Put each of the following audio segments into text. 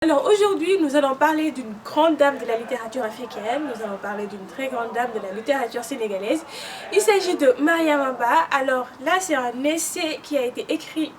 Alors aujourd'hui, nous allons parler d'une grande dame de la littérature africaine, nous allons parler d'une très grande dame de la littérature sénégalaise. Il s'agit de Mariama Ba. Alors là, c'est un essai qui a été écrit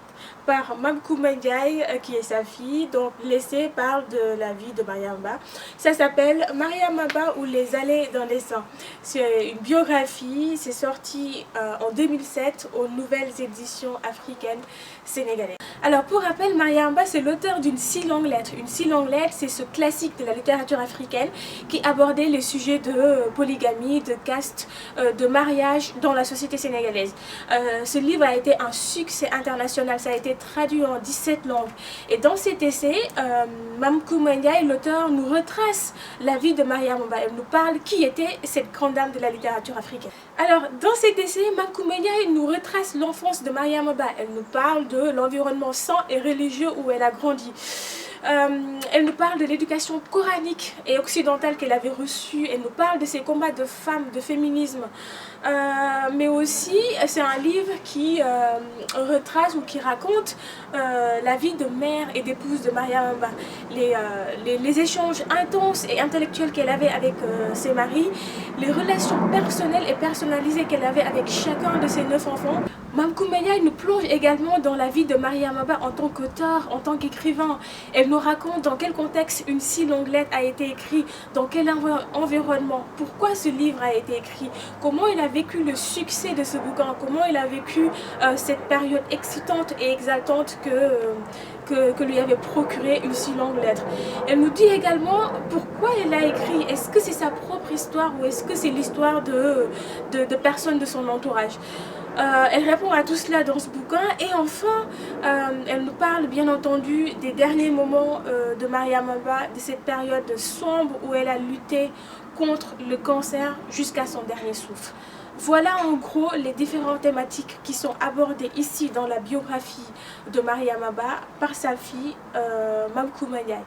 par Mame Coumba Ndiaye, qui est sa fille. Donc l'essai parle de la vie de Mariama Ba. Ça s'appelle Mariama Ba ou les allées d'un dessin. C'est une biographie, c'est sorti en 2007 aux nouvelles éditions africaines sénégalaises. Alors pour rappel, Mariama Ba c'est l'auteur d'une si longue lettre. Une si longue lettre, c'est ce classique de la littérature africaine qui abordait les sujets de polygamie, de caste, de mariage dans la société sénégalaise. Ce livre a été un succès international, ça a été traduit en 17 langues. Et dans cet essai, Mame Coumba Ndiaye, l'auteur, nous retrace la vie de Mariama Ba. Elle nous parle qui était cette grande dame de la littérature africaine. Alors dans cet essai, Mame Coumba Ndiaye nous retrace l'enfance de Mariama Ba. Elle nous parle de l'environnement sain et religieux où elle a grandi. Elle nous parle de l'éducation coranique et occidentale qu'elle avait reçue. Elle nous parle de ses combats de femmes, de féminisme. Mais aussi, c'est un livre qui retrace ou qui raconte la vie de mère et d'épouse de Mariama Ba. Les échanges intenses et intellectuels qu'elle avait avec ses maris, les relations personnelles et personnalisées qu'elle avait avec chacun de ses 9 enfants. Mame Coumba Ndiaye nous plonge également dans la vie de Mariama Ba en tant qu'auteur, en tant qu'écrivain. Elle nous raconte dans quel contexte une si longue lettre a été écrite, dans quel environnement, pourquoi ce livre a été écrit, comment il a vécu le succès de ce bouquin, comment il a vécu cette période excitante et exaltante que lui avait procuré une si longue lettre. Elle nous dit également pourquoi elle a écrit. Est-ce que c'est sa propre histoire ou est-ce que c'est l'histoire de personnes de son entourage? Elle répond à tout cela dans ce bouquin et enfin elle nous parle bien entendu des derniers moments de Mariama Ba, de cette période sombre où elle a lutté contre le cancer jusqu'à son dernier souffle. Voilà en gros les différentes thématiques qui sont abordées ici dans la biographie de Mariama Ba par sa fille Mame Coumba Ndiaye.